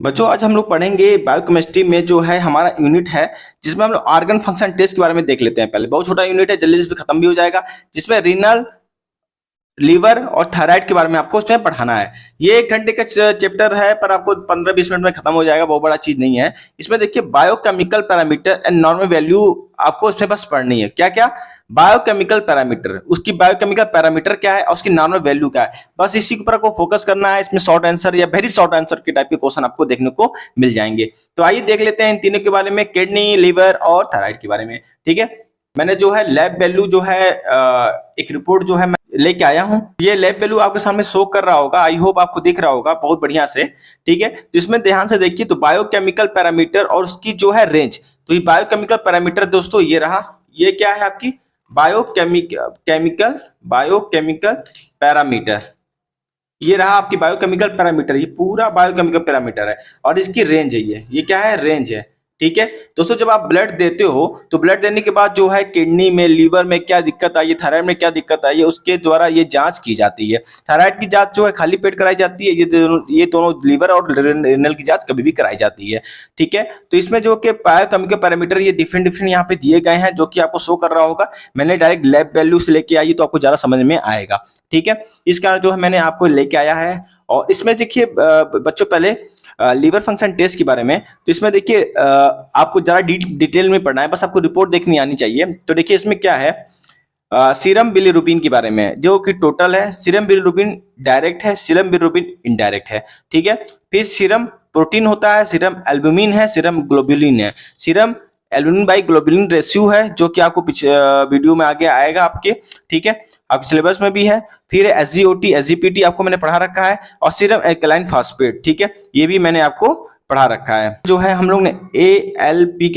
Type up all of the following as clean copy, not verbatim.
बच्चों आज हम लोग पढ़ेंगे बायोकेमिस्ट्री में जो है हमारा यूनिट है जिसमें हम लोग ऑर्गन फंक्शन टेस्ट के बारे में देख लेते हैं। पहले बहुत छोटा यूनिट है, जल्दी से खत्म भी हो जाएगा, जिसमें रीनल, लीवर और थायराइड के बारे में आपको उसमें पढ़ाना है। ये 1 घंटे का चैप्टर है पर आपको 15-20 मिनट में खत्म हो जाएगा, बहुत बड़ा चीज नहीं है। इसमें देखिए biochemical parameter and normal value आपको उसमें बस पढ़नी है। क्या क्या? बायोकेमिकल पैरामीटर, उसकी बायोकेमिकल पैरामीटर क्या है और उसकी नॉर्मल वैल्यू क्या है, बस इसी के ऊपर आपको फोकस करना है। इसमें शॉर्ट आंसर या वेरी शॉर्ट आंसर के टाइप के क्वेश्चन आपको देखने को मिल जाएंगे। तो आइए देख लेते हैं इन तीनों के बारे में, किडनी, लीवर और थायराइड के बारे में। ठीक है, मैंने जो है लैब वैल्यू जो है एक रिपोर्ट जो है मैं लेके आया हूं। ये लैब वैल्यू आपके सामने शो कर रहा होगा, आई होप आपको दिख रहा होगा बहुत बढ़िया से। ठीक है, तो इसमें ध्यान से देखिए, तो बायोकेमिकल पैरामीटर और उसकी जो है रेंज। तो ये बायोकेमिकल पैरामीटर दोस्तों ये रहा, ये क्या है आपकी बायोकेमिकल पैरामीटर। ये रहा आपकी बायोकेमिकल पैरामीटर, ये पूरा बायोकेमिकल पैरामीटर है और इसकी रेंज है। ये क्या है? रेंज है। ठीक है दोस्तों, जब आप ब्लड देते हो तो ब्लड देने के बाद जो है किडनी में, लीवर में क्या दिक्कत आई है, थायराइड में क्या दिक्कत आई है, उसके द्वारा ये जांच की जाती है। थायराइड की जांच जो है खाली पेट कराई जाती है, ये दोनों लीवर और रेनल की जांच कभी भी कराई जाती है। ठीक है, तो इसमें जो कि बायोकेमिकल पैरामीटर ये डिफरेंट यहाँ पे दिए गए हैं, जो कि आपको शो कर रहा होगा। मैंने डायरेक्ट लैब वैल्यू से लेके आई तो आपको ज्यादा समझ में आएगा। ठीक है, इस कारण जो है मैंने आपको लेके आया है। और इसमें देखिए बच्चों, पहले लीवर फंक्शन टेस्ट के बारे में, तो इसमें देखिए आपको जरा डिटेल में पढ़ना है, बस आपको रिपोर्ट देखनी आनी चाहिए। तो देखिए इसमें क्या है, सीरम बिलिरुबिन के बारे में, जो कि टोटल है। सीरम बिलिरुबिन डायरेक्ट है, सीरम बिलिरुबिन इनडायरेक्ट है। ठीक है, फिर सीरम प्रोटीन होता है, सीरम एल्बुमिन है, सीरम ग्लोबुलिन है। Serum albumin by globulin ratio है, जो कि आपको वीडियो में आगे आएगा आपके। ठीक है, आपके सिलेबस में भी है। फिर एसजीओटी, एसजीपीटी आपको मैंने पढ़ा रखा है, और सीरम एल्कलाइन फास्फेट। ठीक है, ये भी मैंने आपको पढ़ा रखा है। जो है हम लोग ने एएलपी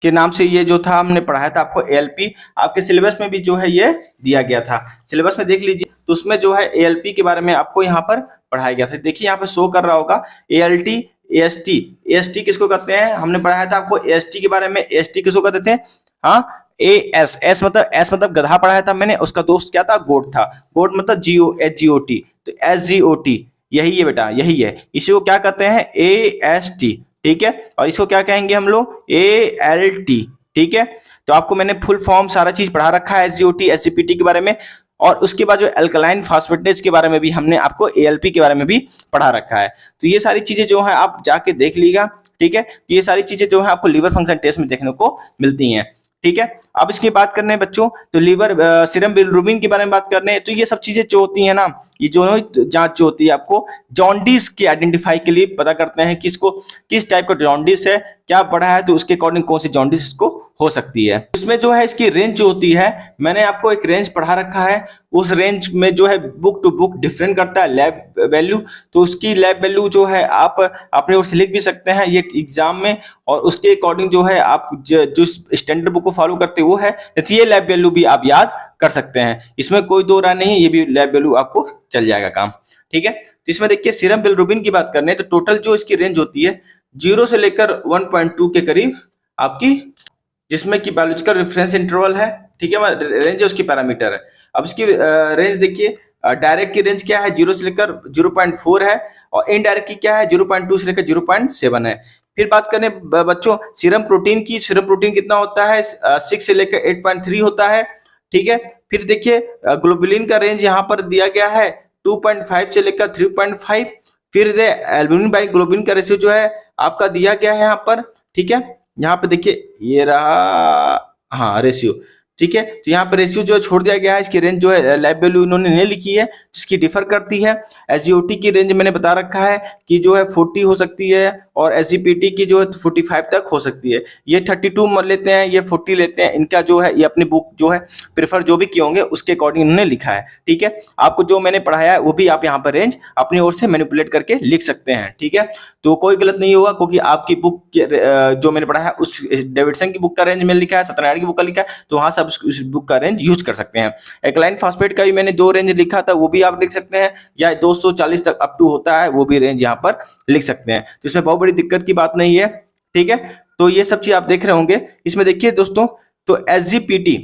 के नाम से ये जो था हमने पढ़ाया था आपको एएलपी, आपके सिलेबस में भी जो है ये दिया गया था। सिलेबस में देख लीजिए, तो उसमें जो है एएलपी के बारे में आपको यहाँ पर पढ़ाया गया था। देखिए यहाँ पे शो कर रहा होगा एएलटी, एएसटी। एएसटी किसको कहते हैं? हमने पढ़ाया था आपको एएसटी के बारे में। एएसटी किसको कहते थे? हाँ, एस मतलब गधा पढ़ाया था मैंने, उसका दोस्त क्या था? गोट था। गोट मतलब एसजीओटी, तो एसजीओटी यही है बेटा, यही है। इसी को क्या कहते हैं? एएसटी। ठीक है, और इसको क्या कहेंगे हम लोग? एएलटी। ठीक है, तो आपको मैंने फुल फॉर्म सारा चीज पढ़ा रखा है एसजीओटी, एसजीपीटी के बारे में। और उसके बाद जो अल्कलाइन फास्फेटेज के बारे में भी हमने आपको एएलपी के बारे में भी पढ़ा रखा है। तो ये सारी चीजें जो है आप जाके देख लीजिएगा। ठीक है, तो ये सारी चीजें जो है आपको लीवर फंक्शन टेस्ट में देखने को मिलती हैं। ठीक है, अब इसकी बात करने हैं बच्चों, तो लीवर सीरम बिलिरुबिन के बारे में बात करने हैं। तो ये सब चीजें जो होती है ना, ये जो जांच जो होती है आपको जॉन्डिस के आइडेंटिफाई के लिए पता करते हैं कि इसको किस टाइप का जॉन्डिस है, क्या पढ़ा है, तो उसके अकॉर्डिंग कौन सी जॉन्डिस इसको हो सकती है। इसमें जो है इसकी रेंज जो होती है, मैंने आपको एक रेंज पढ़ा रखा है। उस रेंज में जो है बुक टू बुक डिफरेंट करता है लैब वैल्यू। तो उसकी लैब वैल्यू जो है आप अपने ओर से लिख भी सकते हैं ये एग्जाम में, और उसके अकॉर्डिंग जो है आप जो स्टैंडर्ड बुक को फॉलो करते हैं वो है, तो ये लैब वैल्यू भी आप याद कर सकते हैं। इसमें कोई दो राय नहीं है, ये भी लैब वैल्यू आपको चल जाएगा काम। ठीक है, तो इसमें देखिए सीरम बिलिरुबिन की बात करने, तो टोटल जो इसकी रेंज होती है 0 से लेकर 1.2 के करीब आपकी, जिसमें कि बायोलॉजिकल रेफरेंस इंटरवल है। ठीक है, रेंज है उसकी पैरामीटर है। अब इसकी रेंज देखिए, डायरेक्ट की रेंज क्या है? 0 से लेकर 0.4 है, और इनडायरेक्ट की क्या है? 0.2 से लेकर 0.7 है। फिर बात करें बच्चों सीरम प्रोटीन की, सीरम प्रोटीन कितना होता है? 6 से लेकर 8.3 होता है। ठीक है, फिर देखिए ग्लोबुलिन का रेंज यहाँ पर दिया गया है 2.5 से लेकर 3.5। फिर एल्बुमिन बाई ग्लोबुलिन का रेशियो जो है आपका दिया गया है यहाँ पर। ठीक है, यहाँ पे देखिए ये रहा, हाँ रेशियो। ठीक है, तो यहाँ पर रेशियो जो छोड़ दिया गया है। इसकी रेंज जो है लैब वैल्यू इन्होंने नहीं लिखी है, जिसकी डिफर करती है। एसजीओटी की रेंज मैंने बता रखा है कि जो है 40 हो सकती है, और एसजीपीटी की जो है 45 तक हो सकती है। ये 32 लेते हैं, ये 40 लेते हैं। इनका जो है ये अपनी बुक जो है प्रेफर जो भी किए होंगे उसके अकॉर्डिंग इन्होंने लिखा है। ठीक है, आपको जो मैंने पढ़ाया है वो भी आप यहाँ पर रेंज अपनी ओर से मैनिपुलेट करके लिख सकते हैं। ठीक है, तो कोई गलत नहीं होगा, क्योंकि आपकी बुक जो मैंने पढ़ा है उस डेविडसन की बुक का रेंज मैंने लिखा है, सत्यनारायण की बुक का लिखा है, तो वहां से आप उस बुक का रेंज यूज कर सकते हैं। एल्कलाइन फास्फेट का भी मैंने जो रेंज लिखा था वो भी आप लिख सकते हैं, या 240 तक अप टू होता है, वो भी रेंज यहाँ पर लिख सकते हैं। तो इसमें बहुत बड़ी दिक्कत की बात नहीं है। ठीक है, तो ये सब चीज आप देख रहे होंगे। इसमें देखिए दोस्तों, तो एसजीपीटी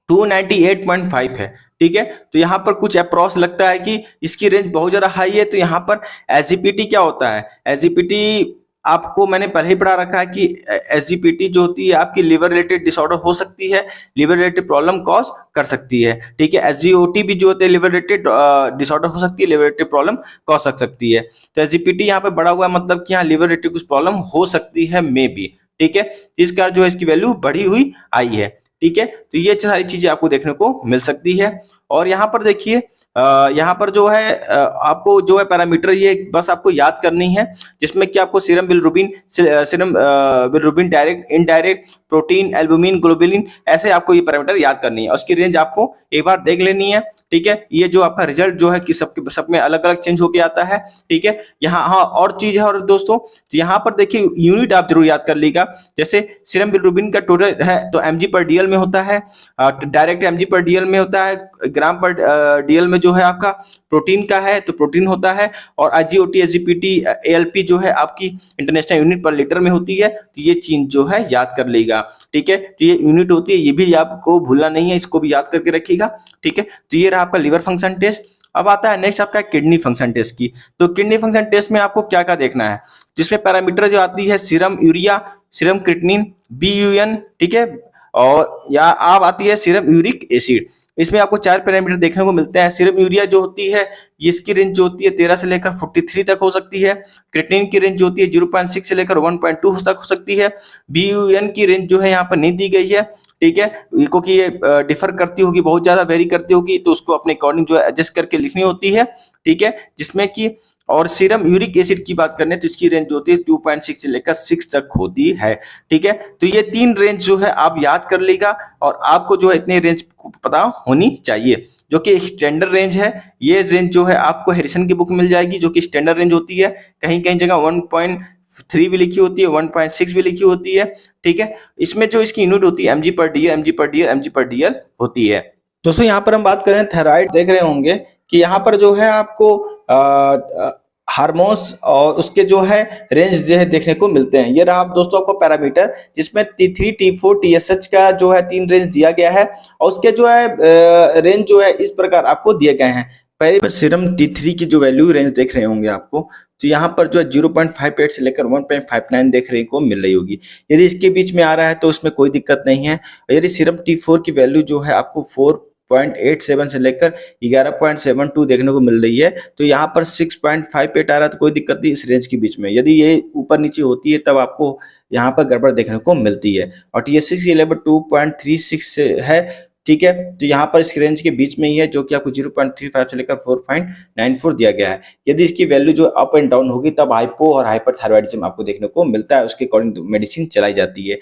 298.5 है। ठीक है। तो यहाँ पर कुछ अप्रॉक्स लगता है कि इसकी रेंज बहुत ज्यादा हाई है। तो यहाँ पर एसजीपीटी क्या होता है, एसजीपीटी आपको मैंने पहले ही पढ़ा रखा है कि एसजीपीटी जो होती है आपकी लिवर रिलेटेड डिसऑर्डर हो सकती है, लिवर रिलेटेड प्रॉब्लम कॉज कर सकती है, ठीक है। एसजीओटी भी जो होते हैं लिवर रिलेटेड डिसऑर्डर हो सकती है, लिवर रिलेटेड प्रॉब्लम कॉज कर सकती है। तो एसजीपीटी यहाँ पे बढ़ा हुआ है, मतलब कि यहाँ लिवर रिलेटेड कुछ प्रॉब्लम हो सकती है मे बी, ठीक है। इस कारण जो है इसकी वैल्यू बढ़ी हुई आई है, ठीक है। तो ये सारी चीजें आपको देखने को मिल सकती है। और यहाँ पर देखिए यहाँ पर जो है आपको जो है पैरामीटर ये बस आपको याद करनी है, जिसमें कि आपको serum bilirubin direct indirect protein albumin globulin ऐसे आपको ये पैरामीटर याद करनी है। उसकी रेंज आपको एक बार देख लेनी है, ठीक है। ये जो आपका रिजल्ट जो है कि सब में अलग अलग चेंज होके आता है, ठीक है। यहाँ हाँ और चीज है और दोस्तों, तो यहाँ पर देखिए यूनिट आप जरूर याद कर लीजिएगा। जैसे सीरम बिलिरुबिन का टोटल है तो mg/dl में होता है, डायरेक्ट mg/dl में होता है, ग्राम पर डीएल में जो है आपका प्रोटीन का है तो प्रोटीन होता है, और आईजीओटी एसजीपीटी एएलपी जो है आपकी इंटरनेशनल यूनिट पर लीटर में होती है। तो ये चीज जो है याद कर लेगा, ठीक है। तो ये यूनिट होती है, ये भी आपको भूलना नहीं है, इसको भी याद करके रखिएगा, ठीक है। तो ये रहा आपका लिवर फंक्शन टेस्ट। अब आता है नेक्स्ट आपका किडनी फंक्शन टेस्ट की। तो किडनी फंक्शन टेस्ट में आपको क्या क्या देखना है, जिसमें पैरामीटर जो आती है serum urea, serum creatinine, BUN, ठीक है, और या आप आती है सीरम यूरिक एसिड। इसमें आपको 4 पैरामीटर देखने को मिलते हैं। सीरम यूरिया जो होती है इसकी रेंज जो होती है 13 से लेकर 43 तक हो सकती है। क्रिएटिनिन की रेंज जो होती है 0.6 से लेकर 1.2 तक हो सकती है। BUN की रेंज जो है यहाँ पर नहीं दी गई है, ठीक है, क्योंकि ये डिफर करती होगी, बहुत ज्यादा वेरी करती होगी, तो उसको अपने अकॉर्डिंग जो है एडजस्ट करके लिखनी होती है, ठीक है। जिसमें कि और सीरम यूरिक एसिड की बात करें तो इसकी रेंज होती है 2.6 से लेकर 6 तक होती है, ठीक है। तो ये 3 रेंज जो है आप याद कर लेगा, और आपको जो है इतने रेंज पता होनी चाहिए, जो कि स्टैंडर्ड रेंज है। ये रेंज जो है आपको हैरिसन की बुक मिल जाएगी, जो कि स्टैंडर्ड रेंज होती है। कहीं कहीं जगह 1.3 भी लिखी होती है, 1.6 भी लिखी होती है, ठीक है। इसमें जो इसकी यूनिट होती है mg/dl होती है। दोस्तों यहाँ पर हम बात करें थायराइड, देख रहे होंगे कि यहाँ पर जो है आपको हार्मोन्स और उसके जो है रेंज जो है देखने को मिलते हैं। ये रहा आप दोस्तों आपको पैरामीटर, जिसमें T3 T4 TSH का जो है 3 रेंज दिया गया है, और उसके जो है रेंज जो है इस प्रकार आपको दिए गए हैं। पहले सीरम T3 की जो वैल्यू रेंज देख रहे होंगे आपको, तो यहाँ पर जो है 0.58 से लेकर 1.59 देखने को मिल रही होगी। यदि इसके बीच में आ रहा है तो उसमें कोई दिक्कत नहीं है। यदि सीरम T4 की वैल्यू जो है आपको 4.87 से लेकर 11.72 देखने को मिल रही है, तो यहाँ पर 6.58 आ रहा है तो कोई दिक्कत नहीं इस रेंज के बीच में। यदि ये ऊपर नीचे होती है तब आपको यहाँ पर गड़बड़ देखने को मिलती है। और TSH की लेवल 2.36 से है, ठीक है। तो यहाँ पर इस रेंज के बीच में ही है, जो कि आपको 0.35 से लेकर 4.94 दिया गया है। यदि इसकी वैल्यू जो अप एंड डाउन होगी तब हाइपो और हाइपरथायरॉयडिज्म आपको देखने को मिलता है, उसके अकॉर्डिंग मेडिसिन चलाई जाती है।